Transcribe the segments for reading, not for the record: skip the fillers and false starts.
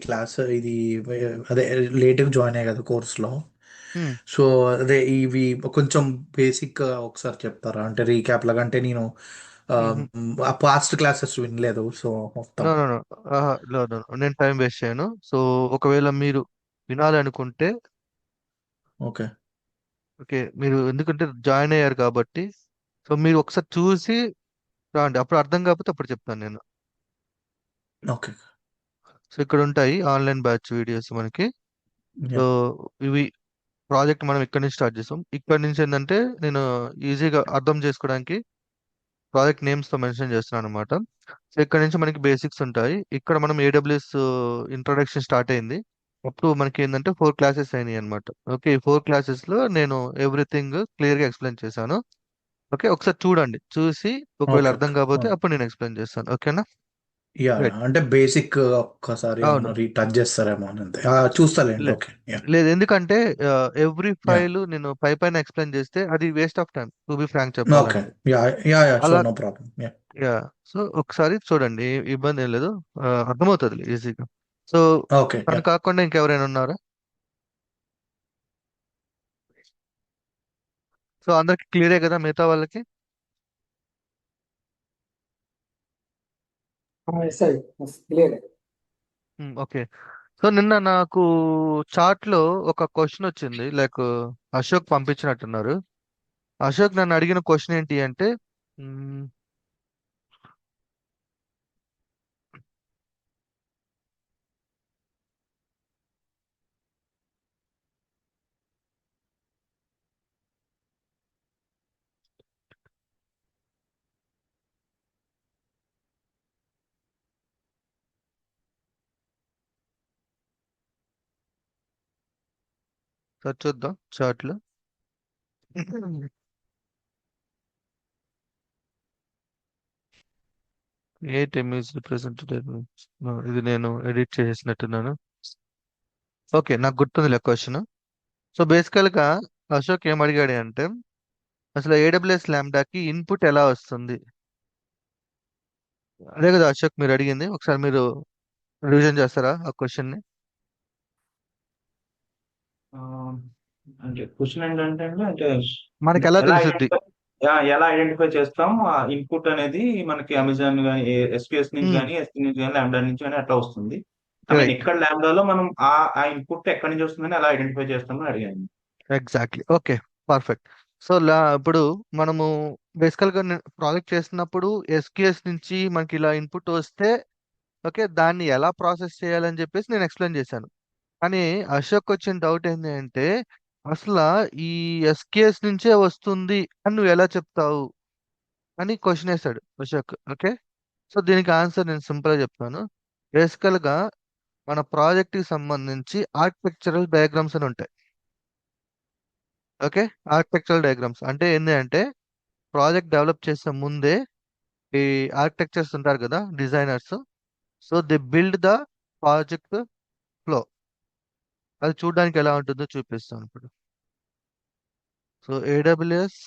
Class ఇది అదే లేట్గా జాయిన్ అయ్యా కదా కోర్స్లో. ఉమ్, సో అదే ఇవి కొంచెం బేసిక్ ఒకసారి చెప్తారా, అంటే రీక్యాప్ లాగా. అంటే నేను ఉమ్. ఆ పాస్ట్ క్లాసెస్ వినలేదు సో మొత్తం. నో నో నో, లేదు, నేను టైం వేస్ట్ చేయను. సో ఒకవేళ మీరు వినాలనుకుంటే, ఓకే. ఓకే, మీరు ఎందుకంటే జాయిన్ అయ్యారు కాబట్టి, సో మీరు ఒకసారి చూసి రాండి. అప్పుడు అర్థం కాకపోతే అప్పుడు చెప్తాను నేను. ఓకే. సో ఇక్కడ ఉంటాయి ఆన్లైన్ బ్యాచ్ వీడియోస్ మనకి. So yeah. ఇవి ప్రాజెక్ట్ మనం ఇక్కడ నుంచి స్టార్ట్ చేస్తాం. ఇక్కడ నుంచి ఏంటంటే నేను ఈజీగా అర్థం చేసుకోవడానికి ప్రాజెక్ట్ నేమ్స్ తో మెన్షన్ చేస్తున్నాను అనమాట. సో ఇక్కడ నుంచి మనకి బేసిక్స్ ఉంటాయి. ఇక్కడ మనం ఏడబ్ల్యూఎస్ ఇంట్రొడక్షన్ స్టార్ట్ అయింది. అప్పుడు మనకి ఏంటంటే 4 క్లాసెస్ అయినాయి అనమాట. ఓకే, ఈ 4 క్లాసెస్ లో నేను ఎవ్రీథింగ్ క్లియర్ గా ఎక్స్ప్లెయిన్ చేశాను. ఓకే, ఒకసారి చూడండి. చూసి ఒకవేళ ఓకే. అర్థం కాకపోతే అప్పుడు నేను ఎక్స్ప్లెయిన్ చేస్తాను. ఓకేనా? Yeah, right. అంటే బేసిక్ ఒక్కసారి అవును. ఏమన్నా టచ్ చేస్తారేమో అని అంతే. చూస్తాలేండి. లే- ఓకే. యా. లేదు, ఎందుకంటే ఎవ్రీ యా. ఫైల్ నేను పై పైన ఎక్స్ప్లెయిన్ చేస్తే అది waste of time, to be frank okay. చెప్పాలంటే. యా. యా. యా, అలా, sure, no problem. Yeah. Yeah. So ఒకసారి చూడండి, ఇబ్బంది ఏం లేదు. అర్థమవుతుంది ఈజీగా. So okay. యా. తను కాకుండా ఇంకెవరైనా ఉన్నారా? సో అందరికి క్లియరే కదా మిగతా వాళ్ళకి? Yes I is clear. Okay. So నిన్న నాకు చాట్ లో ఒక క్వశ్చన్ వచ్చింది, లైక్ అశోక్ పంపించినట్టున్నారు. అశోక్ నన్ను అడిగిన క్వశ్చన్ ఏంటి అంటే, మ్, సరే చూద్దాం చాట్ లో. ఏ టైమ్ ఈజ్ రిప్రజెంటెడ్, ఇది నేను ఎడిట్ చేసేసినట్టున్నాను. ఓకే, నాకు గుర్తుంది క్వశ్చన్. సో బేసికల్ గా అశోక్ ఏం అడిగాడు అంటే, అసలు ఏడబ్ల్యూఎస్ ల్యాండాకి ఇన్పుట్ ఎలా వస్తుంది? అదే కదా అశోక్ మీరు అడిగింది. ఒకసారి మీరు రివిజన్ చేస్తారా ఆ క్వశ్చన్ ని? ఆ, అంటే క్వశ్చన్ ఏంటంటే అండి, అంటే మనకి ఎలా ఎలా తెలుసుద్ది? ఐడెంటిఫై ఎలా ఐడెంటిఫై చేస్తాం ఆ ఇన్పుట్ అనేది మనకి అమెజాన్ కానీ ఎస్పీఎస్ నుంచి కానీ ఎస్పీ నుంచి కానీ ల్యాండా నుంచి కానీ అట్లా వస్తుంది. I mean right. ఇక్కడ ల్యాండాలో మనం ఆ ఇన్పుట్ ఎక్కడి నుంచి వస్తుందని ఎలా ఐడెంటిఫై చేస్తామని అడిగాను. ఎగ్జాక్ట్లీ. Okay, perfect. సో ఇప్పుడు మనము బేసికల్ గా ప్రాజెక్ట్ చేస్తున్నప్పుడు ఎస్క్యూఎస్ నుంచి మనకి ఇలా ఇన్పుట్ వస్తే, ఓకే, దాన్ని ఎలా ప్రాసెస్ చేయాలని చెప్పేసి నేను ఎక్స్ప్లెయిన్ చేశాను. కానీ అశోక్ వచ్చిన డౌట్ ఏంటి అంటే, అసలు ఈ ఎస్కేఎస్ నుంచే వస్తుంది అని నువ్వు ఎలా చెప్తావు అని క్వశ్చన్ వేశాడు అశోక్. ఓకే, సో దీనికి ఆన్సర్ నేను సింపుల్ గా చెప్తాను. బేసికల్ గా మన ప్రాజెక్ట్ కి సంబంధించి ఆర్కిటెక్చరల్ డయాగ్రామ్స్ అని ఉంటాయి. ఓకే, ఆర్కిటెక్చరల్ డయాగ్రామ్స్ అంటే ఏంటి అంటే, ప్రాజెక్ట్ డెవలప్ చేసే ముందే ఈ ఆర్కిటెక్చర్స్ ఉంటారు కదా, designers. So they build the project flow. అది చూడడానికి ఎలా ఉంటుందో చూపిస్తాను ఇప్పుడు. So AWS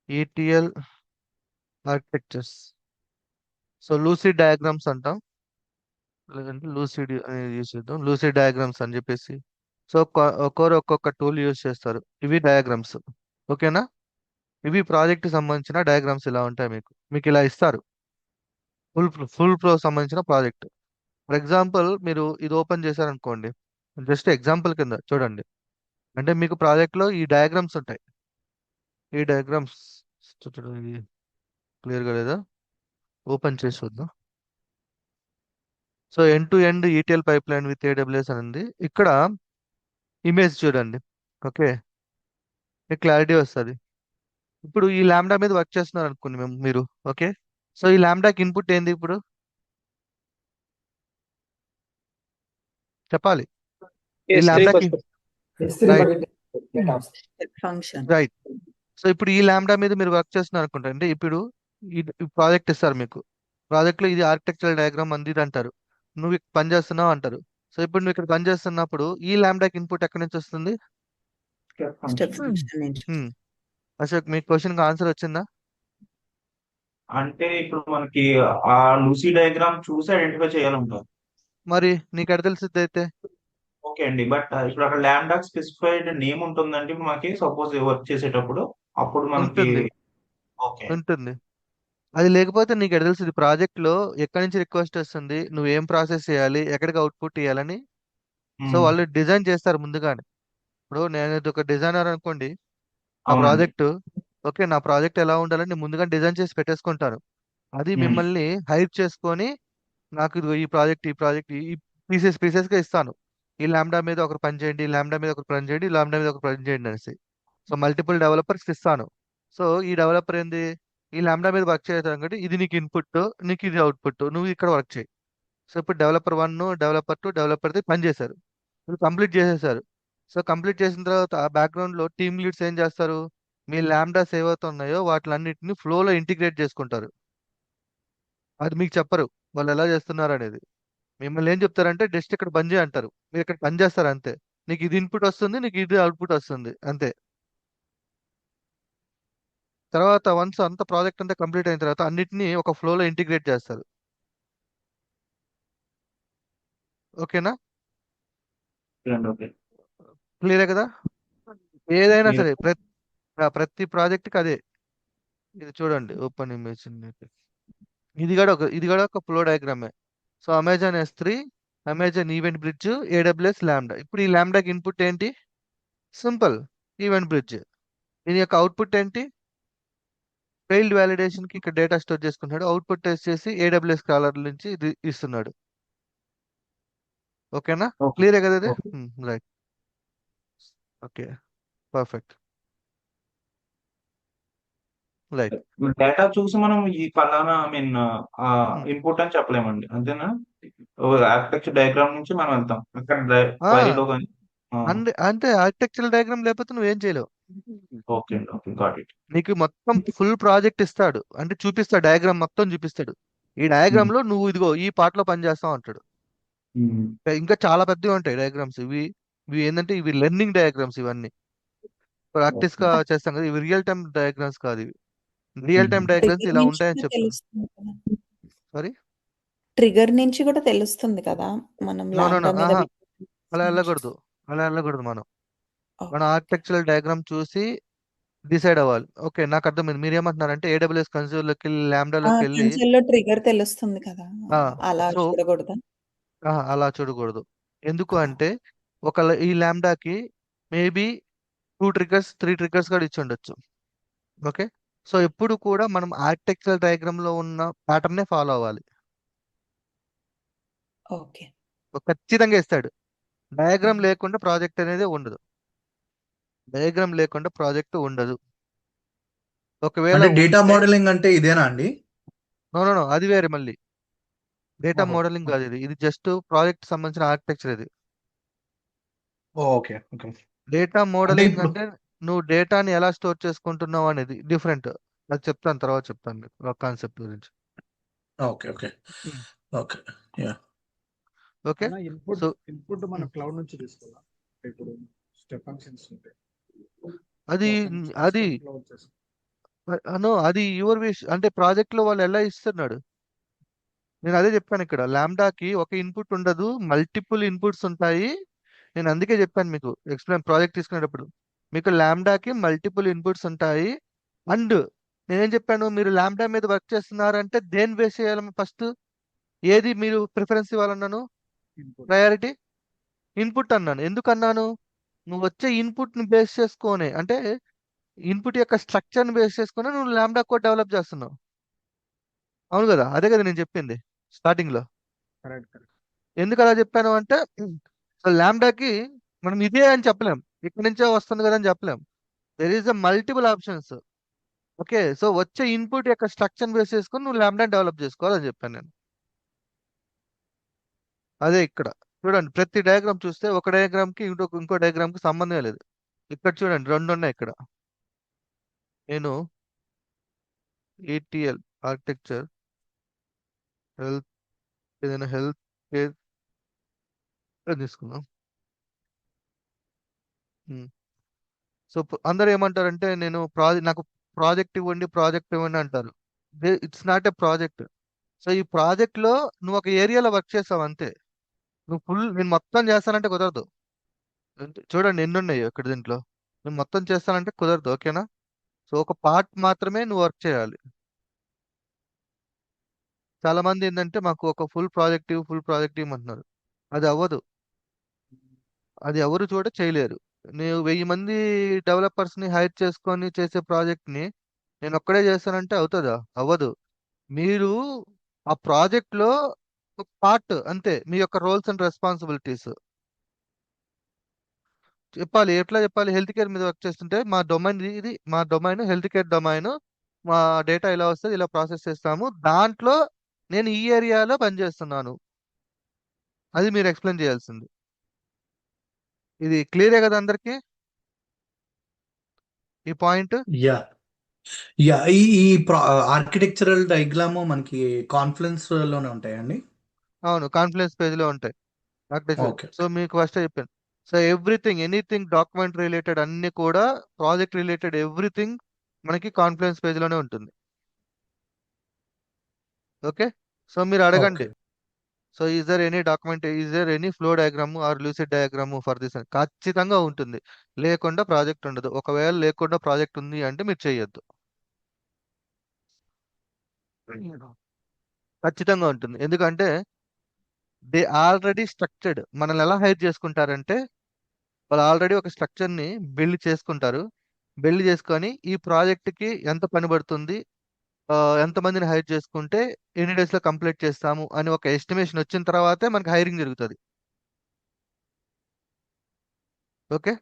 ETL architectures. So lucid diagrams అంటాం, లేదంటే లూసిడ్ అనేది యూస్ చేద్దాం, లూసిడ్ డయాగ్రామ్స్ అని చెప్పేసి. సో ఒక్కొక్కరు ఒక్కొక్క టూల్ యూస్ చేస్తారు. ఇవి డయాగ్రామ్స్. ఓకేనా? ఇవి ప్రాజెక్ట్ కి సంబంధించిన డయాగ్రామ్స్. ఇలా ఉంటాయి, మీకు మీకు ఇలా ఇస్తారు. ఫుల్ ఫ్లో సంబంధించిన ప్రాజెక్ట్. ఫర్ ఎగ్జాంపుల్ మీరు ఇది ఓపెన్ చేశారనుకోండి, జస్ట్ ఎగ్జాంపుల్ కింద చూడండి. అంటే మీకు ప్రాజెక్ట్ లో ఈ డయాగ్రామ్స్ ఉంటాయి. ఈ డయాగ్రామ్స్ క్లియర్ గా లేదా? ఓపెన్ చేసి చూద్దాం. So end to end ETL pipe line with AWS అని ఉంది. ఇక్కడ ఇమేజ్ చూడండి. ఓకే, మీకు క్లారిటీ వస్తుంది. ఇప్పుడు ఈ ల్యాండా మీద వర్క్ చేస్తున్నారు అనుకోండి మీరు. ఓకే, సో ఈ ల్యాండాకి ఇన్పుట్ ఏంది ఇప్పుడు చెప్పాలి. ఈ ఎస్ త్రీ ల్యాండాకి, first. S three right, function. Right. So ఇప్పుడు ఈ ల్యాండా మీద మీరు వర్క్ చేస్తున్నారు అనుకుంటా. అంటే ఇప్పుడు ఈ ప్రాజెక్ట్ ఇస్తారు మీకు. ప్రాజెక్ట్ లో ఇది ఆర్కిటెక్చరల్ డయాగ్రామ్ అంది ఇది అంటారు. నువ్వు ఇక్కడ పని చేస్తున్నావు అంటారు. సో ఇప్పుడు నువ్వు ఇక్కడ పని చేస్తున్నప్పుడు ఈ ల్యాండాకి ఇన్పుట్ ఎక్కడి నుంచి వస్తుంది? స్టెప్ ఫంక్షన్ నుంచి. హ్మ్. అశోక్, మీ క్వశ్చన్ ఆన్సర్ వచ్చిందా? అంటే ఇప్పుడు మనకి ఆ లూసీ డయాగ్రామ్ చూసి ఐడెంటిఫై చేయాలంటారు. మరి నీకు ఎక్కడ తెలిసిద్ది అయితే? ఓకే అండి. బట్ ఇప్పుడు అక్కడ ల్యాండాకి స్పెసిఫైడ్ నేమ్ ఉంటుందండి మనకి సపోజ్ వర్క్ చేసేటప్పుడు అప్పుడు మనకి ఉంటుంది ఓకే. ఉంటుంది అది లేకపోతే నీకు ఎక్కడ తెలుస్తుంది ప్రాజెక్ట్ లో ఎక్కడి నుంచి రిక్వెస్ట్ వస్తుంది, నువ్వు ఏం ప్రాసెస్ చేయాలి, ఎక్కడికి అవుట్పుట్ ఇవ్వాలని. సో ఉమ్, వాళ్ళు డిజైన్ చేస్తారు ముందుగానే. ఇప్పుడు నేను ఇది ఒక డిజైనర్ అనుకోండి, నా అవునండి. ప్రాజెక్ట్ ఓకే, నా ప్రాజెక్ట్ ఎలా ఉండాలని నేను ముందుగా డిజైన్ చేసి పెట్టేసుకుంటాను. అది ఉమ్, మిమ్మల్ని హైప్ చేసుకొని నాకు ఇదిగో ఈ ప్రాజెక్ట్ ఈ పీసెస్ గా ఇస్తాను. ఈ ల్యాండా మీద ఒకరు పని చేయండి, ఈ ల్యాండా మీద ఒకరు పని చేయండి, ఈ ల్యాండా మీద ఒకరు పని చేయండి అనేసి. సో మల్టిపుల్ డెవలపర్స్ ఇస్తాను. సో ఈ డెవలపర్ ఏంది, ఈ ల్యాండా మీద వర్క్ చేస్తాను కాబట్టి ఇది నీకు ఇన్పుట్, నీకు ఇది అవుట్పుట్, నువ్వు ఇక్కడ వర్క్ చేయి. సో ఇప్పుడు డెవలపర్ 1, డెవలపర్ 2, డెవలపర్ 3 పని చేశారు, వీళ్ళు కంప్లీట్ చేసేసారు. సో కంప్లీట్ చేసిన తర్వాత ఆ బ్యాక్గ్రౌండ్ లో టీమ్ లీడ్స్ ఏం చేస్తారు, మీ ల్యాండాస్ ఏవైతే ఉన్నాయో వాటిలన్నిటిని ఫ్లోలో ఇంటిగ్రేట్ చేసుకుంటారు. అది మీకు చెప్పరు వాళ్ళు ఎలా చేస్తున్నారు అనేది. మిమ్మల్ని ఏం చెప్తారంటే జస్ట్ ఇక్కడ పని చేయి అంటారు, మీరు ఇక్కడ పని చేస్తారు అంతే. నీకు ఇది ఇన్పుట్ వస్తుంది, నీకు ఇది అవుట్పుట్ వస్తుంది అంతే. తర్వాత వన్స్ అంత ప్రాజెక్ట్ అంతా కంప్లీట్ అయిన తర్వాత అన్నిటిని ఒక ఫ్లోలో ఇంటిగ్రేట్ చేస్తారు. ఓకేనా? ఓకే అండి. ఓకే. క్లియరే కదా? ఏదైనా మీరు సరే ప్రతి ప్రాజెక్ట్కి అదే. ఇది చూడండి ఓపెన్ ఇమేజ్. ఇది కూడా ఒక ఫ్లో డయాగ్రామే. So Amazon S3, Amazon event bridge, AWS lambda. ఇప్పుడు ఈ ల్యాండాకి ఇన్పుట్ ఏంటి? Simple, event bridge. దీని యొక్క అవుట్పుట్ ఏంటి? ఫెయిల్డ్ వ్యాలిడేషన్ కి ఇక్కడ డేటా స్టోర్ చేసుకుంటున్నాడు, అవుట్పుట్ టెస్ట్ చేసి AWS స్కాలర్ నుంచి ఇది ఇస్తున్నాడు. ఓకేనా? ఓకే. క్లియరే కదా ఇది? Okay. Right. Okay, perfect. Right. Data చూసి మనం ఈ పలానా ఇన్పుట్ అని చెప్పలేమండి అంతేనా? ఆర్కిటెక్చర్ డయాగ్రామ్ నుంచి మనం వెళ్తాం అక్కడ క్వైరీలో కానీ. అంతే, ఆర్కిటెక్చరల్ డయాగ్రామ్ లేకపోతే నువ్వేం చేయలేవు. ఓకే అండి. Okay, got it. నీకు మొత్తం ఫుల్ ప్రాజెక్ట్ ఇస్తాడు, అంటే చూపిస్తాడు, డయాగ్రామ్ మొత్తం చూపిస్తాడు. ఈ డయాగ్రామ్ లో నువ్వు ఇదిగో ఈ పార్ట్ లో పని చేస్తావు అంటాడు. ఇంకా చాలా పెద్దగా ఉంటాయి డయాగ్రామ్స్. ఇవి ఇవి ఏంటంటే ఇవి లెర్నింగ్ డయాగ్రామ్స్, ఇవన్నీ ప్రాక్టీస్ గా చేస్తాం కదా. ఇవి రియల్ టైం డయాగ్రామ్స్ కాదు, ఇవి రియల్ టైం డయాగ్రామ్స్ ట్రిగర్ ఇలా నుంచి ఉంటాయని కూడా చెప్తాను. తెలుస్తుంది కదా. సారీ, ట్రిగర్ నుంచి కూడా తెలుస్తుంది కదా, మనం నో నో నో ల్యాండా మీద ఆహా, అలా నుంచి. వెళ్ళకూడదు, అలా వెళ్ళకూడదు. మనం ఓకే. ఆర్కిటెక్చరల్ డయాగ్రామ్ చూసి డిసైడ్ అవ్వాలి. ఓకే, నాకు అర్థమైంది. మీరు ఏమంటున్నారంటే AWS కన్సోల్ లోకి వెళ్ళి ల్యాండాలోకి వెళ్ళి కన్సోల్ లో ట్రిగర్ తెలుస్తుంది కదా, అలా సో చూడకూడదా? అలా చూడకూడదు. ఎందుకు అంటే ఈ ల్యాండాకి మేబీ 2 ట్రిగర్స్ 3 ట్రిగర్స్ కూడా ఇచ్చి ఉండొచ్చు. ఓకే, సో ఎప్పుడు కూడా మనం ఆర్కిటెక్చరల్ డయాగ్రామ్ లో ఉన్న ప్యాటర్న్ ఫాలో అవ్వాలి. ఓకే. ఖచ్చితంగా ఇస్తాడు. డయాగ్రామ్ లేకుండా ప్రాజెక్ట్ అనేది ఉండదు. డయాగ్రామ్ లేకుండా ప్రాజెక్ట్ ఉండదు. ఒకవేళ అంటే డేటా ఉంటే మోడలింగ్ అంటే ఇదేనా అండి? నో అది వేరే మళ్ళీ. డేటా ఓహో. మోడలింగ్ కాదు, ఇది జస్ట్ ప్రాజెక్ట్ సంబంధించిన ఆర్కిటెక్చర్. ఇది ఓకే ఓకే. డేటా అంటే మోడలింగ్ ఇప్పుడు అంటే నువ్వు డేటాని ఎలా స్టోర్ చేసుకుంటున్నావు అనేది డిఫరెంట్. అది చెప్తాను, తర్వాత చెప్తాను మీకు కాన్సెప్ట్ గురించి. Okay okay okay yeah okay, అన్న ఇన్పుట్ సో ఇన్పుట్ మన క్లౌడ్ నుంచి తీసుకోవాలా? ఇప్పుడు స్టెప్ ఫంక్షన్స్ ఉంటాయి, అది అది క్లౌడ్ చేసుకో. అది యువర్ విష్. అంటే ప్రాజెక్ట్ లో వాళ్ళు ఎలా ఇస్తున్నాడు, నేను అదే చెప్పాను. ఇక్కడ ల్యాండాకి ఒక ఇన్పుట్ ఉండదు, మల్టిపుల్ ఇన్పుట్స్ ఉంటాయి. నేను అందుకే చెప్పాను మీకు ఎక్స్ప్లెయిన్ ప్రాజెక్ట్ తీసుకునేటప్పుడు, మీకు ల్యాండాకి మల్టిపుల్ ఇన్పుట్స్ ఉంటాయి. అండ్ నేనేం చెప్పాను, మీరు ల్యాండా మీద వర్క్ చేస్తున్నారంటే దేని బేస్ చేయాలి ఫస్ట్, ఏది మీరు ప్రిఫరెన్స్ ఇవ్వాలన్నాను, ఇన్పుట్ ప్రయారిటీ ఇన్పుట్ అన్నాను. ఎందుకు అన్నాను, నువ్వు వచ్చే ఇన్పుట్ ని బేస్ చేసుకొని, అంటే ఇన్పుట్ యొక్క స్ట్రక్చర్ ని బేస్ చేసుకొని నువ్వు ల్యాండా కోడ్ డెవలప్ చేస్తున్నావు. అవును కదా, అదే కదా నేను చెప్పింది స్టార్టింగ్ లో. Correct correct. ఎందుకు అలా చెప్పాను అంటే, సో ల్యాండాకి మనం ఇదే అని చెప్పలేం, ఇక్కడి నుంచే వస్తుంది కదా అని చెప్పలేం. There is a multiple options. Okay, so వచ్చే ఇన్పుట్ యొక్క స్ట్రక్చర్ బేస్ చేసుకొని నువ్వు ల్యాండా డెవలప్ చేసుకోవాలని చెప్పాను నేను. అదే ఇక్కడ చూడండి, ప్రతి డయాగ్రామ్ చూస్తే ఒక డయాగ్రామ్ కి ఇంకో డయాగ్రామ్ కి సంబంధం లేదు. ఇక్కడ చూడండి, 2 ఉన్నాయి ఇక్కడ. నేను ATL ఆర్కిటెక్చర్, హెల్త్, ఏదైనా హెల్త్ కేర్ తీసుకున్నాం. సో అందరూ ఏమంటారంటే నేను నాకు ప్రాజెక్ట్ ఇవ్వండి అంటారు. It's not a project. So ఈ ప్రాజెక్ట్ లో నువ్వు ఒక ఏరియాలో వర్క్ చేస్తావు అంతే. నేను మొత్తం చేస్తానంటే కుదరదు. చూడండి ఎన్ని ఉన్నాయో ఇక్కడ దీంట్లో. నేను మొత్తం చేస్తానంటే కుదరదు. ఓకేనా? సో ఒక పార్ట్ మాత్రమే నువ్వు వర్క్ చేయాలి. చాలా మంది ఏంటంటే మాకు ఒక ఫుల్ ప్రాజెక్ట్ అంటున్నారు. అది అవ్వదు. అది ఎవరు చేయలేరు. నేను 1000 మంది డెవలపర్స్ ని హైర్ చేసుకొని చేసే ప్రాజెక్ట్ ని నేను ఒక్కడే చేస్తానంటే అవుతుందా? అవ్వదు. మీరు ఆ ప్రాజెక్ట్ లో ఒక పార్ట్ అంతే. మీ యొక్క రోల్స్ అండ్ రెస్పాన్సిబిలిటీస్ చెప్పాలి. ఎట్లా చెప్పాలి? హెల్త్ కేర్ మీద వర్క్ చేస్తుంటే మా డొమైన్ హెల్త్ కేర్ డొమైన్. మా డేటా ఇలా వస్తుంది, ఇలా ప్రాసెస్ చేస్తాము. దాంట్లో నేను ఈ ఏరియాలో పనిచేస్తున్నాను. అది మీరు ఎక్స్ప్లెయిన్ చేయాల్సింది. ఇది క్లియరే కదా అందరికి ఈ పాయింట్? యా యా ఈ ఈ ఆర్కిటెక్చరల్ డయాగ్రామ్ మనకి కాన్ఫరెన్స్ లోనే ఉంటాయండి. అవును, కాన్ఫరెన్స్ పేజ్ లో ఉంటాయి. ఓకే సో మీకు ఫస్ట్ చెప్పాను. సో ఎనీథింగ్ డాక్యుమెంట్ రిలేటెడ్ అన్ని కూడా, ప్రాజెక్ట్ రిలేటెడ్ ఎవ్రీథింగ్ మనకి కాన్ఫరెన్స్ పేజ్ లోనే ఉంటుంది. ఓకే. సో మీరు అడగండి. Okay so is there any flow diagram or lucid diagram for this అని ఖచ్చితంగా ఉంటుంది. లేకుండా ప్రాజెక్ట్ ఉండదు. ఒకవేళ లేకుండా ప్రాజెక్ట్ ఉంది అంటే మీరు చేయొద్దు. ఖచ్చితంగా ఉంటుంది. ఎందుకంటే దే ఆల్రెడీ స్ట్రక్చర్డ్. మనల్ని ఎలా హైర్ చేసుకుంటారంటే వాళ్ళు ఆల్రెడీ ఒక స్ట్రక్చర్ ని బిల్డ్ చేసుకుంటారు. బిల్డ్ చేసుకొని ఈ ప్రాజెక్ట్ కి ఎంత పని పడుతుంది, ఎంతమందిని హైర్ చేసుకుంటే ఎన్ని డేస్ లో కంప్లీట్ చేస్తాము అని ఒక ఎస్టిమేషన్ వచ్చిన తర్వాతే మనకి హైరింగ్ జరుగుతుంది. ఓకే.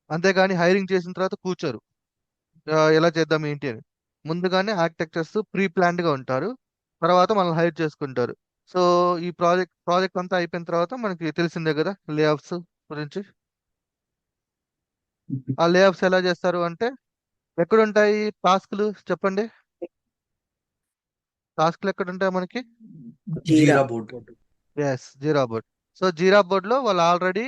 అంతేగాని హైరింగ్ చేసిన తర్వాత కూర్చోరు. ఎలా చేద్దాం ఏంటి అని. ముందుగానే ఆర్కిటెక్చర్స్ ప్రీ ప్లాన్డ్ గా ఉంటారు. తర్వాత మనల్ని హైర్ చేసుకుంటారు. సో ఈ ప్రాజెక్ట్ అంతా అయిపోయిన తర్వాత మనకి తెలిసిందే కదా లేఆఫ్స్ గురించి. ఆ లేఆఫ్స్ ఎలా చేస్తారు అంటే ఎక్కడ ఉంటాయి టాస్క్లు చెప్పండి. టాస్క్లు ఎక్కడ ఉంటాయి మనకి? జీరా జీరా బోర్డ్. ఎస్, జీరా బోర్డ్. సో జీరా బోర్డ్ లో వాళ్ళు ఆల్రెడీ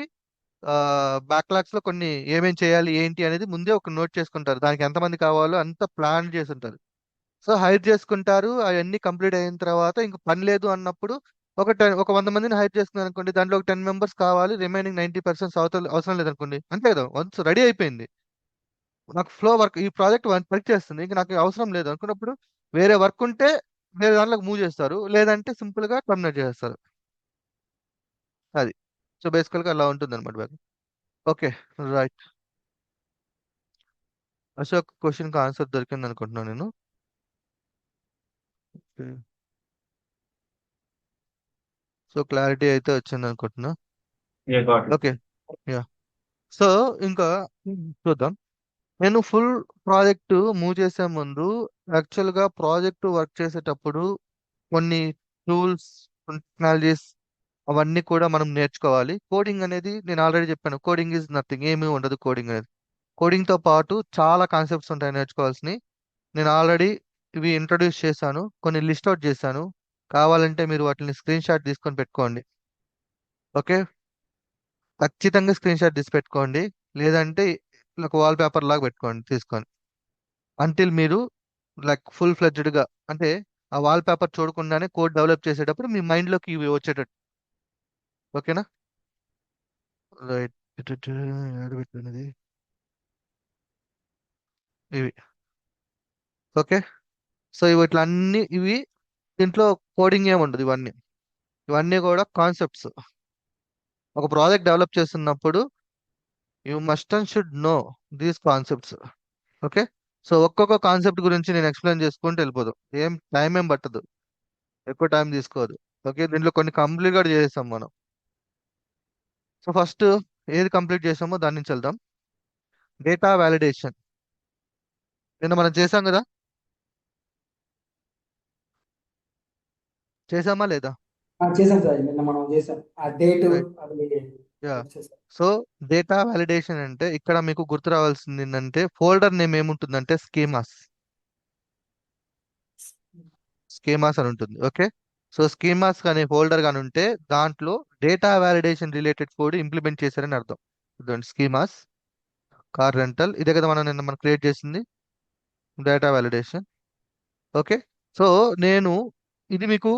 బ్యాక్లాగ్స్ లో కొన్ని ఏమేం చేయాలి ఏంటి అనేది ముందే ఒక నోట్ చేసుకుంటారు. దానికి ఎంతమంది కావాలో అంత ప్లాన్ చేసి ఉంటారు. సో హైర్ చేసుకుంటారు. అవన్నీ కంప్లీట్ అయిన తర్వాత ఇంక పని లేదు అన్నప్పుడు ఒక 100 మందిని హైర్ చేసుకున్నారు అనుకోండి. దాంట్లో ఒక 10 మెంబర్స్ కావాలి, రిమైనింగ్ 90% అవసరం లేదనుకోండి. అంతే కదా. వన్స్ రెడీ అయిపోయింది, నాకు ఫ్లో వర్క్ ఈ ప్రాజెక్ట్ వర్క్ చేస్తుంది, ఇంకా నాకు అవసరం లేదు అనుకున్నప్పుడు వేరే వర్క్ ఉంటే వేరే దాంట్లోకి మూవ్ చేస్తారు. లేదంటే సింపుల్ గా టర్మినేట్ చేస్తారు. అది. సో బేసికల్ గా అలా ఉంటుంది అనమాట. Okay, right. అశోక్ క్వశ్చన్ కి ఆన్సర్ దొరికింది అనుకుంటున్నాను నేను. సో క్లారిటీ అయితే వచ్చింది అనుకుంటున్నా. Yeah, got it. Okay. Yeah. So ఇంకా చూద్దాం. నేను ఫుల్ ప్రాజెక్ట్ మూవ్ చేసే ముందు యాక్చువల్ గా ప్రాజెక్ట్ వర్క్ చేసేటప్పుడు కొన్ని టూల్స్, టెక్నాలజీస్ అవన్నీ కూడా మనం నేర్చుకోవాలి. కోడింగ్ అనేది నేను ఆల్రెడీ చెప్పాను. కోడింగ్ ఈజ్ నథింగ్, ఏమీ ఉండదు కోడింగ్ అనేది. కోడింగ్ తో పాటు చాలా కాన్సెప్ట్స్ ఉంటాయి నేర్చుకోవాల్సినవి. నేను ఆల్రెడీ ఇవి ఇంట్రొడ్యూస్ చేశాను, కొన్ని లిస్ట్ అవుట్ చేశాను. కావాలంటే మీరు వాటిని స్క్రీన్ షాట్ తీసుకొని పెట్టుకోండి. ఓకే. ఖచ్చితంగా స్క్రీన్ షాట్ తీసి పెట్టుకోండి. లేదంటే ఒక వాల్ పేపర్ లాగా పెట్టుకోండి తీసుకొని. అంటిల్ మీరు ఫుల్ ఫ్లెడ్జ్డ్ గా, అంటే ఆ వాల్ పేపర్ చూడకుండానే కోడ్ డెవలప్ చేసేటప్పుడు మీ మైండ్ లోకి ఇవి వచ్చేటట్టు. ఓకేనా? రైట్. పెట్టినది ఇవి. ఓకే. సో ఇట్లా అన్ని ఇవి, దీంట్లో కోడింగ్ ఏమి ఉండదు. ఇవన్నీ కూడా కాన్సెప్ట్స్. ఒక ప్రాజెక్ట్ డెవలప్ చేస్తున్నప్పుడు you must and should know these concepts. Okay. So ఒక్కొక్క కాన్సెప్ట్ గురించి నేను ఎక్స్ప్లెయిన్ చేసుకుంటూ వెళ్ళిపోదాం. టైం ఏం పట్టదు, ఎక్కువ టైం తీసుకోదు. ఓకే. దీంట్లో కొన్ని కంప్లీట్ కూడా చేసేస్తాం మనం. సో ఫస్ట్ ఏది కంప్లీట్ చేసామో దాని నుంచి వెళ్దాం. డేటా వ్యాలిడేషన్ నిన్న మనం చేసాం కదా, చేసామా లేదా? చేసాం సార్, నిన్న మనం చేసాం ఆ డేట్ రైట్. అది యా. చేసాం. సో డేటా వ్యాలిడేషన్ అంటే ఇక్కడ మీకు గుర్తు రావాల్సింది ఏంటంటే ఫోల్డర్ నేమ్ ఏముంటుందంటే స్కీమాస్ అని ఉంటుంది. ఓకే. సో స్కీమాస్ అనే ఫోల్డర్ కానీ ఉంటే దాంట్లో data validation related code implement చేశారని అర్థం. స్కీమాస్, కార్ రెంటల్, ఇదే కదా మనం క్రియేట్ చేసింది డేటా వ్యాలిడేషన్. ఓకే. సో నేను ఇది మీకు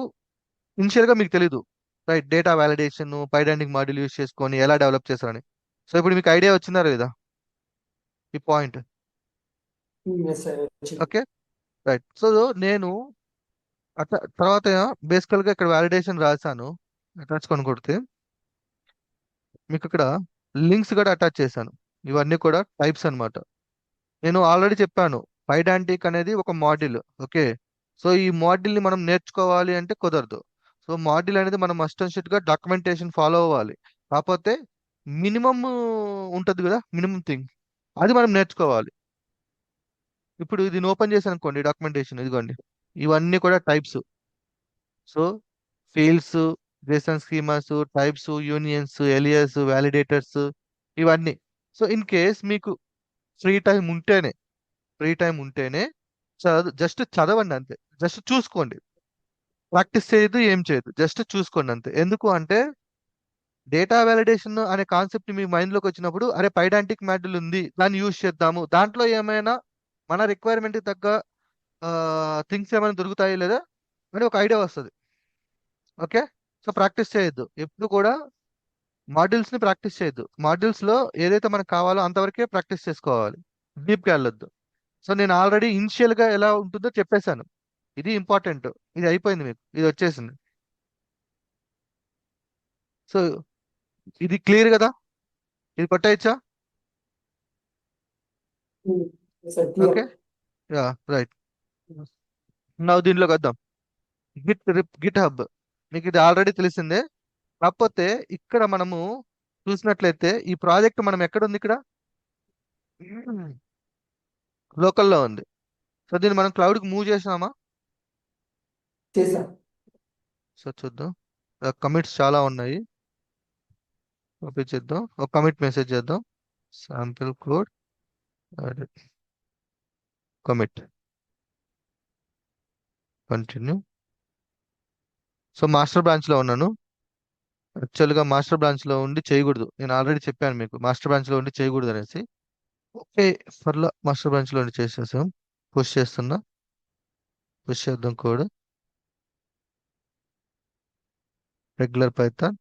ఇనిషియల్ గా మీకు తెలీదు. Right? Data validation, Pydantic module use చేసుకొని ఎలా డెవలప్ చేశారని. సో ఇప్పుడు మీకు ఐడియా వచ్చిందా లేదా ఈ పాయింట్? ఎస్ సార్ వచ్చింది. Okay, right. సో నేను అట్లా తర్వాత బేసికల్ గా ఇక్కడ వ్యాలిడేషన్ రాశాను, అటాచ్ కొని కొడితే మీకు ఇక్కడ లింక్స్ కూడా అటాచ్ చేశాను. ఇవన్నీ కూడా టైప్స్ అన్నమాట. నేను ఆల్రెడీ చెప్పాను, పైడాంటిక్ అనేది ఒక మాడ్యూల్. ఓకే, సో ఈ మాడ్యూల్ ని మనం నేర్చుకోవాలి అంటే కుదరదు. సో మాడ్యూల్ అనేది మనం మస్ట్ అండ్ షుడ్ గా డాక్యుమెంటేషన్ ఫాలో అవ్వాలి. కాకపోతే మినిమం ఉంటది కదా, మినిమం థింగ్, అది మనం నేర్చుకోవాలి. ఇప్పుడు ఇది ఓపెన్ చేశాను అనుకోండి, డాక్యుమెంటేషన్ ఇదిగోండి, ఇవన్నీ కూడా types. So fields, Jason schemas, types, unions, alias, validators, ఇవన్నీ. సో ఇన్ కేస్ మీకు ఫ్రీ టైం ఉంటేనే, ఫ్రీ టైం ఉంటేనే జస్ట్ చదవండి అంతే, జస్ట్ చూసుకోండి, ప్రాక్టీస్ చేయదు, ఏం చేయదు, జస్ట్ చూసుకోండి అంతే. ఎందుకు అంటే డేటా వ్యాలిడేషన్ అనే కాన్సెప్ట్ మీ మైండ్ లోకి వచ్చినప్పుడు, అరే పైడాంటిక్ మాడ్యూల్ ఉంది, దాన్ని యూజ్ చేద్దాము, దాంట్లో ఏమైనా మన రిక్వైర్మెంట్ తగ్గ థింగ్స్ ఏమైనా దొరుకుతాయి లేదా అని ఒక ఐడియా వస్తుంది. ఓకే, సో ప్రాక్టీస్ చేయొద్దు ఎప్పుడు కూడా, మాడ్యూల్స్ ని ప్రాక్టీస్ చేయొద్దు. మాడ్యూల్స్ లో ఏదైతే మనకు కావాలో అంతవరకే ప్రాక్టీస్ చేసుకోవాలి, డీప్ గా వెళ్ళొద్దు. సో నేను ఆల్రెడీ ఇనిషియల్ గా ఎలా ఉంటుందో చెప్పేశాను, ఇది ఇంపార్టెంట్, ఇది అయిపోయింది, మీకు ఇది వచ్చేసింది. సో ఇది క్లియర్ కదా, ఇది కొట్టేయచ్చా? Yes sir clear. Okay, yeah, right. నా దీంట్లోకి వద్దాం. గిట్ హబ్ మీకు ఇది ఆల్రెడీ తెలిసిందే. కాకపోతే ఇక్కడ మనము చూసినట్లయితే ఈ ప్రాజెక్ట్ మనం ఎక్కడ ఉంది, ఇక్కడ లోకల్లో ఉంది. సో దీన్ని మనం క్లౌడ్కి మూవ్ చేసామా? చేసాం. సో చూద్దాం, కమిట్స్ చాలా ఉన్నాయి, కాపీ చేద్దాం, ఒక కమిట్ మెసేజ్ చేద్దాం, sample code commit, continue. So master branch లో ఉన్నాను. యాక్చువల్గా మాస్టర్ బ్రాంచ్ లో ఉండి చేయకూడదు, నేను ఆల్రెడీ చెప్పాను మీకు మాస్టర్ బ్రాంచ్ లో ఉండి చేయకూడదు అనేసి. ఓకే, ఫర్లా మాస్టర్ బ్రాంచ్ లో ఉండి చేసేసాం. పుష్ చేస్తున్నా, పుష్ చేద్దాం code, regular Python.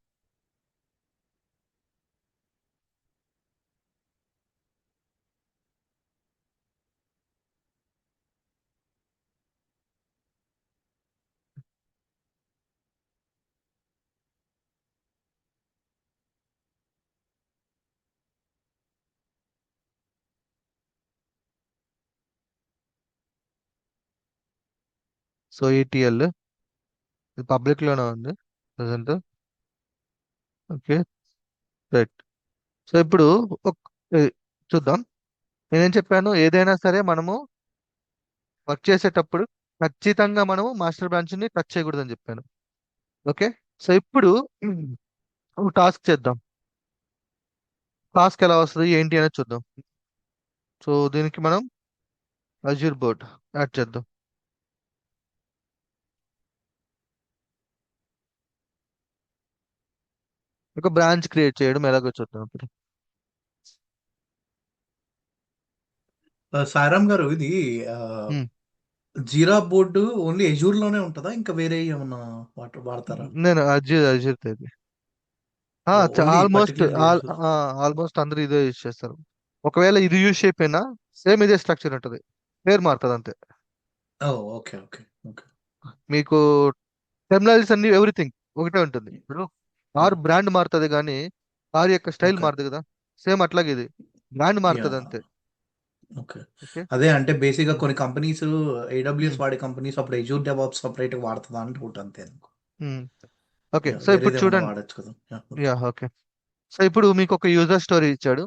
So ETL ఇది పబ్లిక్ లోనే ఉంది ప్రజెంట్. Okay, right. సో ఇప్పుడు ఏ, చూద్దాం, నేనేం చెప్పాను, ఏదైనా సరే మనము వర్క్ చేసేటప్పుడు ఖచ్చితంగా మనము మాస్టర్ బ్రాంచ్ ని టచ్ చేయకూడదని చెప్పాను. ఓకే, సో ఇప్పుడు టాస్క్ చేద్దాం. టాస్క్ ఎలా వస్తుంది ఏంటి అనేది చూద్దాం. సో దీనికి మనం అజ్యూర్ బోర్డ్ యాడ్ చేద్దాం. ఒక బ్రాంచ్ క్రియేట్ చేయడం ఎలాగో చూద్దాం ఇప్పుడు. సాయిరామ్ గారు, ఇది Hmm. జీరా బోర్డు ఓన్లీ ఎజూర్ లోనే ఉంటుందా, ఇంకా వేరే ఏమన్నా వాడతారా? నేను అజ్యూర్ తేది only almost particularly Azure. Almost అందరూ ఇదే యూజ్ చేస్తారు. ఒకవేళ ఇది యూజ్ చేయకపోయినా సేమ్ ఇదే స్ట్రక్చర్ ఉంటుంది, పేరు మారుతుంది అంతే. Okay okay okay. మీకు టెర్మినాలజీస్ అన్ని ఎవ్రీథింగ్ ఒకటే ఉంటుంది. ఇప్పుడు కార్ బ్రాండ్ మారుతుంది కానీ కార్ యొక్క స్టైల్ ఓకే. మారుతుంది కదా, సేమ్ అట్లాగే ఇది బ్రాండ్ మారుతుంది యా, అంతే. ఓకే. ఓకే, అదే అంటే బేసిక్ గా కొన్ని కంపెనీస్ AWS Hmm. వాడే కంపెనీస్ అప్పుడు ఎజూర్ డెవాప్స్ సపరేట్ గా వాడుతుందా అంటే ఒకటి అంతే. ఓకే. యా, సో ఇప్పుడు వేరేది ఏమన్నా చూడండి, వాడచ్చు కదా. Yeah, okay. Yeah, okay. So ఇప్పుడు మీకు ఒక యూజర్ స్టోరీ ఇచ్చాడు,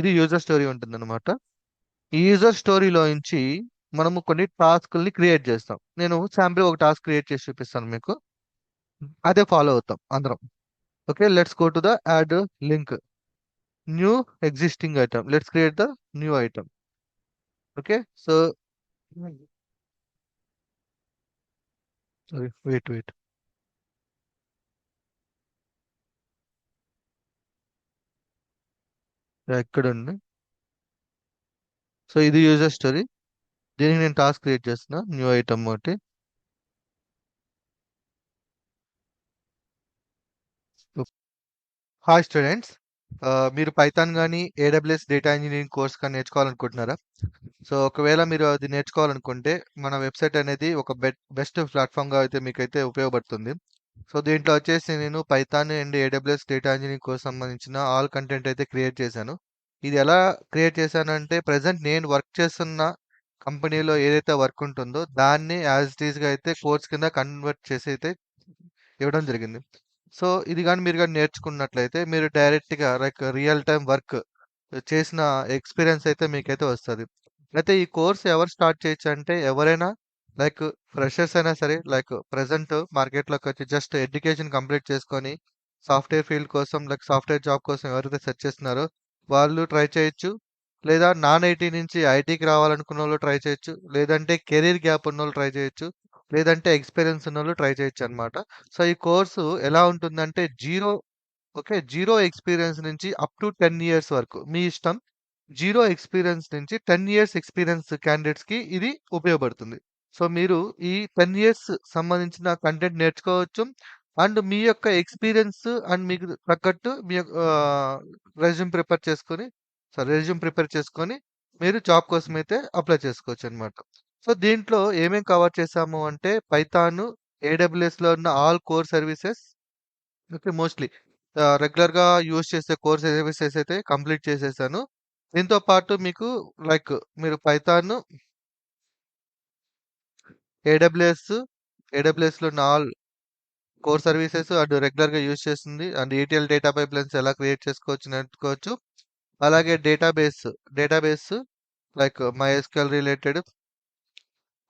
ఇది యూజర్ స్టోరీ ఉంటుంది అనమాట. ఈ యూజర్ స్టోరీలో నుంచి మనము కొన్ని టాస్క్ని క్రియేట్ చేస్తాం. నేను శాంపిల్ ఒక టాస్క్ క్రియేట్ చేసి చూపిస్తాను మీకు, అదే ఫాలో అవుతాం అందరం. Okay, let's go to the add link, new existing item, let's create the new item. Okay, so sorry, wait, ఎక్కడ ఉంది. సో ఇది యూజర్ స్టోరీ, దీనికి నేను టాస్క్ క్రియేట్ చేస్తున్నా, న్యూ ఐటమ్ ఒకటి. హాయ్ స్టూడెంట్స్, మీరు పైథాన్ కానీ ఏడబ్ల్యూఎస్ డేటా ఇంజనీరింగ్ కోర్స్ కానీ నేర్చుకోవాలనుకుంటున్నారా? సో ఒకవేళ మీరు అది నేర్చుకోవాలనుకుంటే మన వెబ్సైట్ అనేది ఒక బెస్ట్ ప్లాట్ఫామ్గా అయితే మీకైతే ఉపయోగపడుతుంది. సో దీంట్లో వచ్చేసి నేను Python and AWS data engineering course సంబంధించిన ఆల్ కంటెంట్ అయితే క్రియేట్ చేశాను. ఇది ఎలా క్రియేట్ చేశానంటే ప్రజెంట్ నేను వర్క్ చేస్తున్న కంపెనీలో ఏదైతే వర్క్ ఉంటుందో దాన్ని యాజ్ ఇట్ ఈస్గా అయితే కోర్స్ కింద కన్వర్ట్ చేసి అయితే ఇవ్వడం జరిగింది. సో ఇది కానీ మీరు కానీ నేర్చుకున్నట్లయితే మీరు డైరెక్ట్గా లైక్ రియల్ టైం వర్క్ చేసిన ఎక్స్పీరియన్స్ అయితే మీకైతే వస్తుంది. అయితే ఈ కోర్స్ ఎవరు స్టార్ట్ చేయొచ్చు అంటే ఎవరైనా లైక్ ఫ్రెషర్స్ అయినా సరే, లైక్ ప్రజెంట్ మార్కెట్లోకి వచ్చి జస్ట్ ఎడ్యుకేషన్ కంప్లీట్ చేసుకొని సాఫ్ట్వేర్ ఫీల్డ్ కోసం లైక్ సాఫ్ట్వేర్ జాబ్ కోసం ఎవరైతే సెర్చ్ చేస్తున్నారో వాళ్ళు ట్రై చేయొచ్చు. లేదా నాన్ ఐటీ నుంచి ఐటీకి రావాలనుకున్న వాళ్ళు ట్రై చేయొచ్చు. లేదంటే కెరీర్ గ్యాప్ ఉన్న వాళ్ళు ట్రై చేయొచ్చు. లేదంటే ఎక్స్పీరియన్స్ ఉన్న వాళ్ళు ట్రై చేయొచ్చు అనమాట. సో ఈ కోర్సు ఎలా ఉంటుందంటే జీరో ఎక్స్పీరియన్స్ నుంచి అప్ టు 10 ఇయర్స్ వరకు మీ ఇష్టం. జీరో ఎక్స్పీరియన్స్ నుంచి 10 ఇయర్స్ ఎక్స్పీరియన్స్ క్యాండిడేట్స్కి ఇది ఉపయోగపడుతుంది. సో మీరు ఈ 10 ఇయర్స్ సంబంధించిన కంటెంట్ నేర్చుకోవచ్చు. అండ్ మీ యొక్క ఎక్స్పీరియన్స్ అండ్ మీకు తగ్గట్టు మీ రెజ్యూమ్ ప్రిపేర్ చేసుకొని మీరు జాబ్ కోసం అయితే అప్లై చేసుకోవచ్చు అనమాట. సో దీంట్లో ఏమేం కవర్ చేసాము అంటే పైథాన్, ఏడబ్ల్యూఎస్లో ఉన్న all core services, okay, mostly రెగ్యులర్గా యూజ్ చేసే కోర్ సర్వీసెస్ అయితే కంప్లీట్ చేసేసాను. దీంతో పాటు మీకు లైక్ మీరు పైథాన్, ఏడబ్ల్యూఎస్లో ఉన్న ఆల్ కోర్ సర్వీసెస్ అండ్ రెగ్యులర్గా యూజ్ చేస్తుంది అండ్ ఈటీఎల్ డేటా పైప్లైన్స్ ఎలా క్రియేట్ నేర్చుకోవచ్చు. అలాగే database like MySQL related,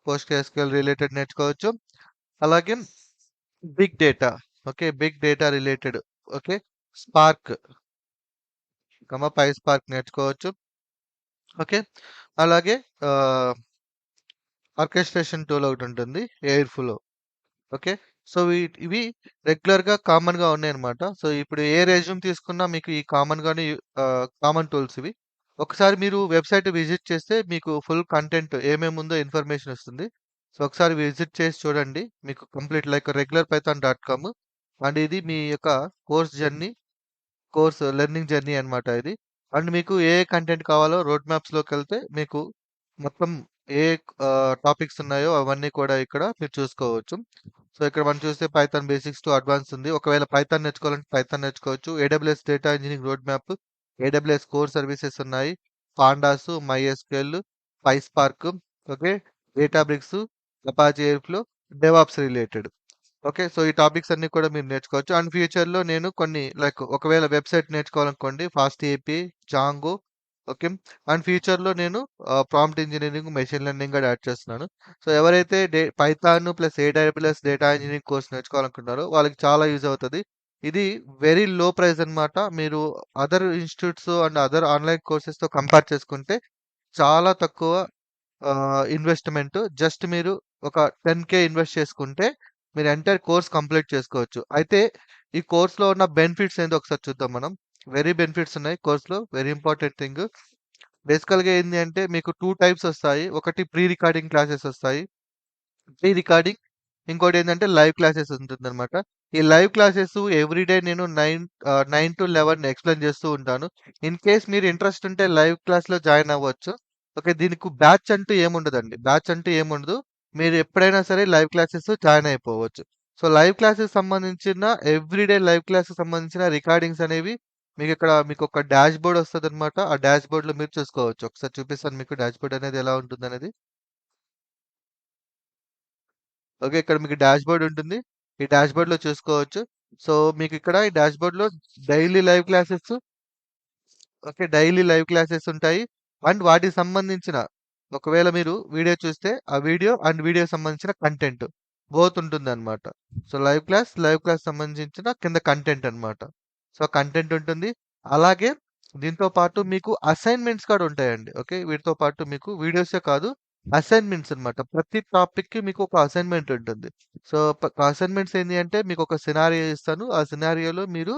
PostgreSQL related నేర్చుకోవచ్చు. అలాగే big data related, okay, Spark, PySpark నేర్చుకోవచ్చు. ఓకే, అలాగే ఆర్కెస్ట్రేషన్ టూల్ ఒకటి ఉంటుంది, ఎయిర్ ఫ్లో. ఓకే, సో ఇవి రెగ్యులర్గా కామన్గా ఉన్నాయి అనమాట. సో ఇప్పుడు ఏ రెజ్యూమ్ తీసుకున్నా మీకు ఈ కామన్ టూల్స్ ఇవి. ఒకసారి మీరు వెబ్సైట్ విజిట్ చేస్తే మీకు ఫుల్ కంటెంట్ ఏమేమి ఉందో ఇన్ఫర్మేషన్ వస్తుంది. సో ఒకసారి విజిట్ చేసి చూడండి, మీకు కంప్లీట్ లైక్ regularpython.com. అండ్ ఇది మీ యొక్క కోర్స్ లెర్నింగ్ జర్నీ అనమాట ఇది. అండ్ మీకు ఏ కంటెంట్ కావాలో రోడ్ మ్యాప్స్లోకి వెళ్తే మీకు మొత్తం ఏ టాపిక్స్ ఉన్నాయో అవన్నీ కూడా ఇక్కడ మీరు చూసుకోవచ్చు. సో ఇక్కడ మనం చూస్తే పైథాన్ బేసిక్స్ టు అడ్వాన్స్ ఉంది. ఒకవేళ పైథాన్ నేర్చుకోవాలంటే పైథాన్ నేర్చుకోవచ్చు. AWS data engineering road map, AWS core services ఉన్నాయి, Pandas, MySQL, PySpark, okay, Databricks, Apache Airflow, DevOps related. Okay, so ఈ టాపిక్స్ అన్ని కూడా మీరు నేర్చుకోవచ్చు. అండ్ ఫ్యూచర్లో నేను కొన్ని లైక్ ఒకవేళ వెబ్సైట్ నేర్చుకోవాలనుకోండి FastAPI, Django, okay, and ఫ్యూచర్లో నేను ప్రాంప్ట్ ఇంజనీరింగ్, మెషిన్ లెర్నింగ్ కూడా యాడ్ చేస్తున్నాను. సో ఎవరైతే Python plus AWS data engineering course నేర్చుకోవాలనుకుంటున్నారో వాళ్ళకి చాలా యూజ్ అవుతుంది. ఇది వెరీ లో ప్రైస్ అనమాట. మీరు other institutes and other online కోర్సెస్తో కంపేర్ చేసుకుంటే చాలా తక్కువ ఇన్వెస్ట్మెంట్. జస్ట్ మీరు ఒక 10K ఇన్వెస్ట్ చేసుకుంటే మీరు ఎంటైర్ కోర్స్ కంప్లీట్ చేసుకోవచ్చు. అయితే ఈ కోర్స్లో ఉన్న బెనిఫిట్స్ ఏందో ఒకసారి చూద్దాం మనం. వెరీ బెనిఫిట్స్ ఉన్నాయి కోర్స్లో. వెరీ ఇంపార్టెంట్ థింగ్ బేసికల్గా ఏంటి అంటే మీకు 2 టైప్స్ వస్తాయి. ఒకటి ప్రీ రికార్డింగ్ క్లాసెస్ వస్తాయి, ఇంకోటి ఏంటంటే లైవ్ క్లాసెస్ ఉంటుందన్నమాట. ఈ లైవ్ క్లాసెస్ ఎవ్రీడే నేను 9 to 11 ఎక్స్ప్లెయిన్ చేస్తూ ఉంటాను. ఇన్ కేస్ మీరు ఇంట్రెస్ట్ ఉంటే లైవ్ క్లాస్లో జాయిన్ అవ్వచ్చు. ఓకే, దీనికి బ్యాచ్ అంటూ ఏముండదు. మీరు ఎప్పుడైనా సరే లైవ్ క్లాసెస్ జాయిన్ అయిపోవచ్చు. సో లైవ్ క్లాసెస్ సంబంధించిన ఎవ్రీడే లైవ్ క్లాసెస్ సంబంధించిన రికార్డింగ్స్ అనేవి మీకు ఒక డాష్ బోర్డ్ వస్తుంది అనమాట. ఆ డాష్ బోర్డ్లో మీరు చూసుకోవచ్చు. ఒకసారి చూపిస్తాను మీకు డాష్ బోర్డ్ అనేది ఎలా ఉంటుంది అనేది. ఓకే, ఇక్కడ మీకు డాష్ బోర్డ్ ఉంటుంది. ఈ డాష్ బోర్డ్లో చూసుకోవచ్చు. సో మీకు ఇక్కడ ఈ డాష్ బోర్డ్లో డైలీ లైవ్ క్లాసెస్ ఉంటాయి. అండ్ వాటికి సంబంధించిన ఒకవేళ మీరు వీడియో చూస్తే ఆ వీడియో సంబంధించిన కంటెంట్ బోత్ ఉంటుంది అనమాట. సో లైవ్ క్లాస్ సంబంధించిన కింద కంటెంట్ అనమాట. సో కంటెంట్ ఉంటుంది. అలాగే దీంతో పాటు మీకు అసైన్మెంట్స్ కూడా ఉంటాయండి. ఓకే, వీటితో పాటు మీకు వీడియోసే కాదు, అసైన్మెంట్స్ అనమాట. ప్రతి టాపిక్కి మీకు ఒక అసైన్మెంట్ ఉంటుంది. సో అసైన్మెంట్స్ ఏంటి అంటే మీకు ఒక సినారియో ఇస్తాను. ఆ సినారియోలో మీరు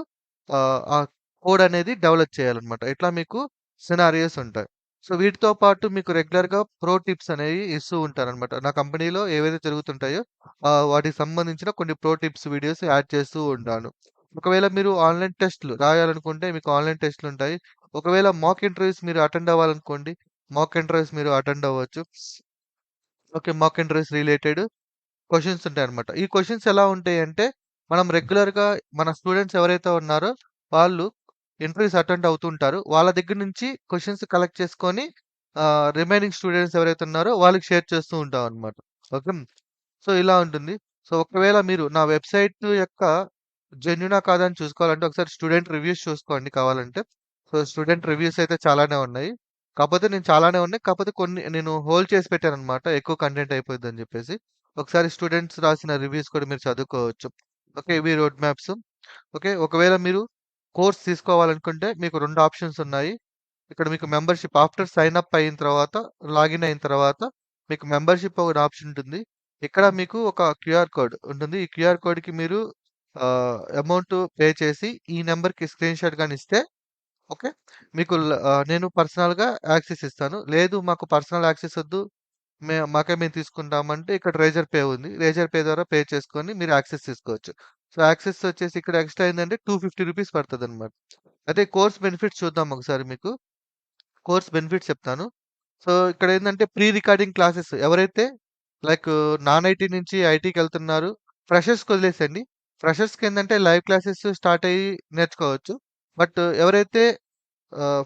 ఆ కోడ్ అనేది డెవలప్ చేయాలన్నమాట. ఇట్లా మీకు సినారియోస్ ఉంటాయి. సో వీటితో పాటు మీకు రెగ్యులర్గా ప్రో టిప్స్ అనేవి ఇస్తూ ఉంటారనమాట. నా కంపెనీలో ఏవైతే జరుగుతుంటాయో వాటికి సంబంధించిన కొన్ని ప్రో టిప్స్ వీడియోస్ యాడ్ చేస్తూ ఉంటాను. ఒకవేళ మీరు ఆన్లైన్ టెస్ట్లు రాయాలనుకుంటే మీకు ఆన్లైన్ టెస్ట్లు ఉంటాయి. ఒకవేళ మాక్ ఇంటర్వ్యూస్ మీరు అటెండ్ అవ్వాలనుకోండి, మాక్ ఇంటర్వ్యూస్ మీరు అటెండ్ అవ్వచ్చు. Okay. Mock interviews related questions ఉంటాయన్నమాట. ఈ క్వెషన్స్ ఎలా ఉంటాయంటే, మనం రెగ్యులర్‌గా మన స్టూడెంట్స్ ఎవరైతే ఉన్నారో, వాళ్ళు ఇంటర్వ్యూస్ అటెండ్ అవుతుంటారు. వాళ్ళ దగ్గర నుంచి క్వెషన్స్ కలెక్ట్ చేసుకొని రిమైనింగ్ స్టూడెంట్స్ ఎవరైతే ఉన్నారో వాళ్ళకి షేర్ చేస్తూ ఉంటామన్నమాట. ఓకే. సో, ఇలా ఉంటుంది. సో, ఒకవేళ మీరు నా వెబ్‌సైట్ యొక్క జెన్యూనా కాదా అని చూసుకోవాలంటే ఒకసారి స్టూడెంట్ రివ్యూస్ చూసుకోండి కావాలంటే. సో, స్టూడెంట్ రివ్యూస్ అయితే చాలానే ఉన్నాయి. చాలానే ఉన్నాయి. కాకపోతే కొన్ని నేను హోల్డ్ చేసి పెట్టానన్నమాట. ఎక్కువ కంటెంట్ అయిపోద్దని జెప్పేసి. ఒకసారి స్టూడెంట్స్ రాసిన రివ్యూస్ కూడా మీరు చదువుకోవచ్చు. ఓకే. ఇవి రోడ్ మ్యాప్స్. ఓకే. ఒకవేళ మీరు కోర్స్ తీసుకోవాలనుకుంటే మీకు 2 ఆప్షన్స్ ఉన్నాయి. ఇక్కడ మీకు మెంబర్‌షిప్ ఆఫ్టర్ సైన్ అప్ అయిన తర్వాత, లాగిన్ అయిన తర్వాత మీకు మెంబర్‌షిప్ ఒక ఆప్షన్ ఉంటుంది. ఇక్కడ మీకు ఒక క్యూఆర్ కోడ్ ఉంటుంది. ఈ క్యూఆర్ కోడ్‌కి మీరు అమౌంట్ పే చేసి ఈ నంబర్‌కి స్క్రీన్‌షాట్ గాని ఇస్తే ఓకే. మీకు నేను పర్సనల్‌గా యాక్సెస్ ఇస్తాను. లేదు మాకు పర్సనల్ యాక్సెస్ వద్దు. మేము తీసుకుంటామంటే ఇక్కడ రేజర్ పే ఉంది. రేజర్ పే ద్వారా పే చేసుకొని మీరు యాక్సెస్ తీసుకోవచ్చు. సో, యాక్సెస్ వచ్చేసి ఇక్కడ ఎక్స్‌ట్రా ఏందంటే రూ. 250 పడతదనమాట. అయితే కోర్స్ బెనిఫిట్స్ చూద్దాం ఒకసారి మీకు. కోర్స్ బెనిఫిట్స్ చెప్తాను. సో, ఇక్కడేందంటే ప్రీ రికార్డింగ్ క్లాసెస్ ఎవరైతే లైక్ నాన్ ఐటీ నుంచి ఐటీకెళ్తున్నారు. ఫ్రెషర్స్‌కి వదిలేసేయండి. ఫ్రెషర్స్‌కేందంటే లైవ్ క్లాసెస్ స్టార్ట్ అయ్యి నేర్చుకోవచ్చు. బట్ ఎవరైతే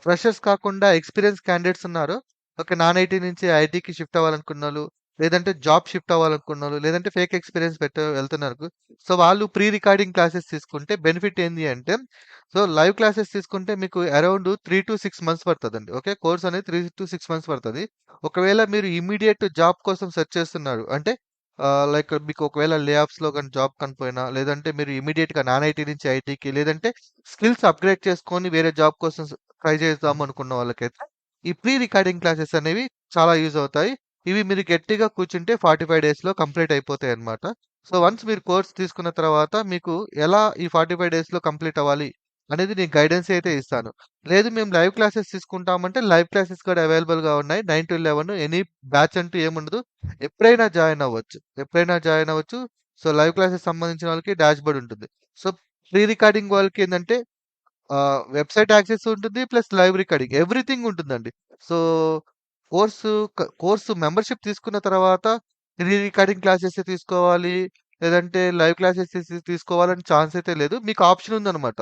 ఫ్రెషర్స్ కాకుండా ఎక్స్‌పీరియన్స్ క్యాండిడేట్స్ ఉన్నారో, ఓకే. నాన్ ఐటీ నుంచి ఐటీకి షిఫ్ట్ అవ్వాలనుకున్నోళ్ళు, లేదంటే జాబ్ షిఫ్ట్ అవ్వాలనుకున్నోళ్ళు, లేదంటే ఫేక్ ఎక్స్‌పీరియన్స్ వెళ్తున్నారు. సో, వాళ్ళు ప్రీ రికార్డింగ్ క్లాసెస్ తీసుకుంటే బెనిఫిట్ ఏంది అంటే, సో, లైవ్ క్లాసెస్ తీసుకుంటే మీకు అరౌండ్ 3-6 మంత్స్ పడతదండి. ఓకే. కోర్స్ అనేది 3-6 మంత్స్ పడతది. ఒకవేళ మీరు ఇమ్మీడియేట్ జాబ్ కోసం సెర్చ్ చేస్తున్నారు. అంటే లైక్ మీకు ఒకవేళ లే ఆఫ్స్‌లో గాని జాబ్ కనిపోయినా, లేదంటే మీరు ఇమ్మీడియేట్‌గా నాన్ ఐటీ నుంచి ఐటీకి, లేదంటే స్కిల్స్ అప్‌గ్రేడ్ చేసుకొని వేరే జాబ్ కోసం ట్రై చేద్దాం అనుకున్న వాళ్ళకైతే, ఈ ప్రీ రికార్డింగ్ క్లాసెస్ అనేవి చాలా యూజ్ అవుతాయి. ఇవి మీరు గట్టిగా కూర్చుంటే 45 డేస్‌లో కంప్లీట్ అయిపోతాయన్నమాట. సో, వన్స్ మీరు కోర్స్ తీసుకున్న తర్వాత మీకు ఎలా ఈ 45 డేస్‌లో కంప్లీట్ అవ్వాలి అనేది నేను గైడెన్స్ అయితే ఇస్తాను. లేదు మేము లైవ్ క్లాసెస్ తీసుకుంటామంటే లైవ్ క్లాసెస్ కూడా అవైలబుల్‌గా ఉన్నాయి. 9-11 ఎనీ బ్యాచ్ అంటూ ఏముండదు. ఎప్పుడైనా జాయిన్ అవ్వచ్చు. ఎప్పుడైనా జాయిన్ అవ్వచ్చు. సో, లైవ్ క్లాసెస్ సంబంధించిన వాళ్ళకి డాష్‌బోర్డ్ ఉంటుంది. సో, ప్రీ రికార్డింగ్ వాళ్ళకి ఏందంటే వెబ్‌సైట్ యాక్సెస్ ఉంటుంది. ప్లస్ లైవ్ రికార్డింగ్ ఎవ్రీథింగ్ ఉంటుందండి. సో, కోర్సు మెంబర్‌షిప్ తీసుకున్న తర్వాత ప్రీ రికార్డింగ్ క్లాసెసే తీసుకోవాలి. లేదంటే లైవ్ క్లాసెస్ తీసుకోవాలని ఛాన్స్ అయితే లేదు. మీకు ఆప్షన్ ఉందన్నమాట.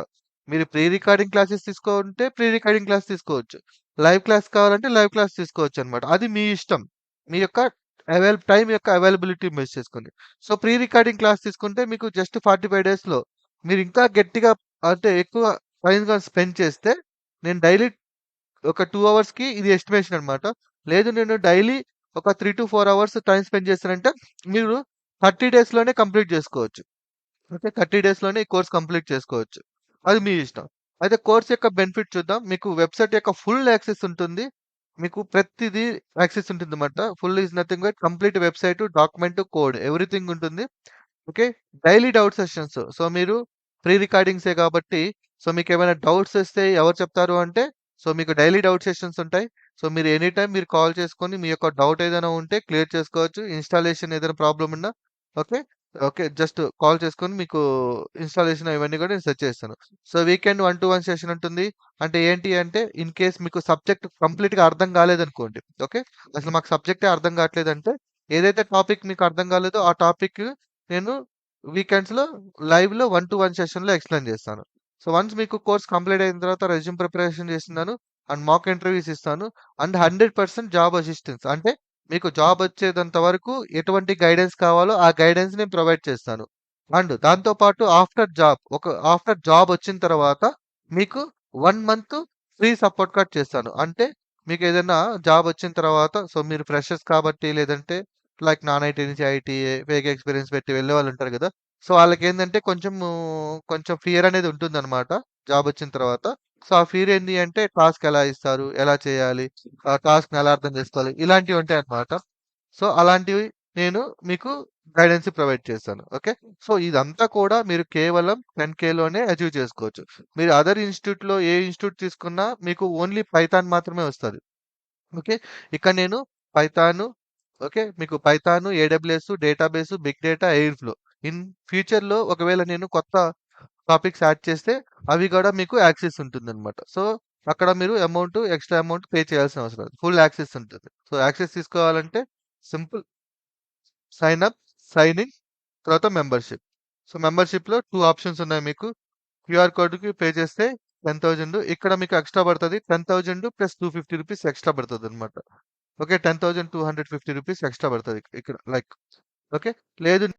మీరు ప్రీ రికార్డింగ్ క్లాసెస్ తీసుకోవాలంటే ప్రీ రికార్డింగ్ క్లాస్ తీసుకోవచ్చు. లైవ్ క్లాస్ కావాలంటే లైవ్ క్లాస్ తీసుకోవచ్చన్నమాట. అది మీ ఇష్టం. మీ యొక్క టైమ్ యొక్క అవైలబిలిటీ బేస్ చేసుకొని. సో, ప్రీ రికార్డింగ్ క్లాస్ తీసుకుంటే మీకు జస్ట్ 45 డేస్‌లో మీరు ఇంకా గట్టిగా అంటే ఎక్కువ టైమ్ గాని స్పెండ్ చేస్తే నేను డైలీ ఒక 2 అవర్స్‌కి ఇది ఎస్టిమేషన్ అన్నమాట. లేదు నేను డైలీ ఒక 3-4 అవర్స్ టైమ్ స్పెండ్ చేశానంటే మీరు 30 డేస్‌లోనే కంప్లీట్ చేసుకోవచ్చు. ఓకే. 30 డేస్‌లోనే ఈ కోర్స్ కంప్లీట్ చేసుకోవచ్చు. అది మీ ఇష్టం. అయితే కోర్స్ యొక్క బెనిఫిట్ చూద్దాం. మీకు వెబ్‌సైట్ యొక్క ఫుల్ యాక్సెస్ ఉంటుంది. మీకు ప్రతిదీ యాక్సెస్ ఉంటుందన్నమాట. Full is nothing but complete website, document, code everything ఉంటుంది. Okay. Daily doubt sessions. So, మీరు ప్రీ రికార్డింగ్సే కాబట్టి సో, మీకేమైనా డౌట్స్ వస్తే ఎవరు చెప్తారు అంటే, సో, మీకు డైలీ డౌట్ సెషన్స్ ఉంటాయి. సో, మీరు ఎనీ టైమ్ మీరు కాల్ చేసుకొని మీ యొక్క డౌట్ ఏదైనా ఉంటే క్లియర్ చేసుకోవచ్చు. ఇన్‌స్టాలేషన్ ఏదైనా ప్రాబ్లమ్ ఉన్నా ఓకే. ఓకే. జస్ట్ కాల్ చేసుకొని మీకు ఇన్‌స్టాలేషన్ ఇవన్నీ కూడా నేను సెట్ చేస్తాను. సో, వీకెండ్ 1-to-1 సెషన్ ఉంటుంది. అంటే ఏంటి అంటే ఇన్ కేస్ మీకు సబ్జెక్ట్ కంప్లీట్‌గా అర్థం కాలేదనుకోండి. ఓకే. అసలు మాకు సబ్జెక్టే అర్థం కావట్లేదంటే ఏదైతే టాపిక్ మీకు అర్థం కాలేదో ఆ టాపిక్ నేను వీకెండ్స్‌లో లైవ్‌లో 1-to-1 సెషన్‌లో ఎక్స్‌ప్లెయిన్ చేస్తాను. సో, వన్స్ మీకు కోర్స్ కంప్లీట్ అయిన తర్వాత రెజ్యూమ్ ప్రిపరేషన్ చేస్తున్నాను. అండ్ మాక్ ఇంటర్వ్యూస్ ఇస్తాను. అండ్ 100% జాబ్ అసిస్టెన్స్ అంటే మీకు జాబ్ వచ్చేంత వరకు ఎటువంటి గైడెన్స్ కావాలో ఆ గైడెన్స్ నేను ప్రొవైడ్ చేస్తాను. అండ్ దాంతో పాటు ఆఫ్టర్ జాబ్ వచ్చిన తర్వాత మీకు 1 మంత్ ఫ్రీ సపోర్ట్ కార్డ్ చేస్తాను. అంటే మీకు ఏదైనా జాబ్ వచ్చిన తర్వాత సో, మీరు ఫ్రెషర్స్ కాబట్టి లేదంటే లైక్ నాన్ ఐటీ నుంచి ఐటీఏ ఫేక్ ఎక్స్‌పీరియన్స్ పెట్టి వెళ్ళేవాళ్ళు ఉంటారు కదా! సో, వాళ్ళకేందంటే కొంచెం ఫియర్ అనేది ఉంటుందన్నమాట జాబ్ వచ్చిన తర్వాత. సో, ఆ ఫియర్ ఏంది అంటే టాస్క్ ఎలా ఇస్తారు? ఎలా చేయాలి? ఆ టాస్క్‌ని ఎలా అర్థం చేసుకోవాలి? ఇలాంటివి ఉంటాయన్నమాట. సో, అలాంటివి నేను మీకు గైడెన్స్ ప్రొవైడ్ చేస్తాను. ఓకే. సో, ఇదంతా కూడా మీరు కేవలం 10,000లోనే అచీవ్ చేసుకోవచ్చు. మీరు అదర్ ఇన్‌స్టిట్యూట్‌లో ఏ ఇన్‌స్టిట్యూట్ తీసుకున్నా మీకు ఓన్లీ పైథాన్ మాత్రమే వస్తది. ఓకే. ఇక్కడ నేను పైథాను ఓకే. మీకు Python, AWS, database, big data, airflow. In ఫ్యూచర్‌లో ఒకవేళ నేను కొత్త టాపిక్స్ యాడ్ చేస్తే అవి కూడా మీకు యాక్సెస్ ఉంటుందన్నమాట. సో అక్కడ మీరు ఎక్స్ట్రా అమౌంట్ పే చేయాల్సిన అవసరం లేదు. ఫుల్ యాక్సెస్ ఉంటుంది. సో యాక్సెస్ తీసుకోవాలంటే simple sign up, sign in, తర్వాత మెంబర్షిప్. సో మెంబర్షిప్లో 2 ఆప్షన్స్ ఉన్నాయి మీకు. క్యూఆర్ కోడ్కి పే చేస్తే 10,000 ఇక్కడ మీకు ఎక్స్ట్రా పడుతుంది. 10,000 ప్లస్ 250 రూపీస్ ఎక్స్ట్రా పడుతుంది అనమాట. ఓకే, 10,250 రూపీస్ ఎక్స్ట్రా పడుతుంది ఇక్కడ లైక్. ఓకే, లేదు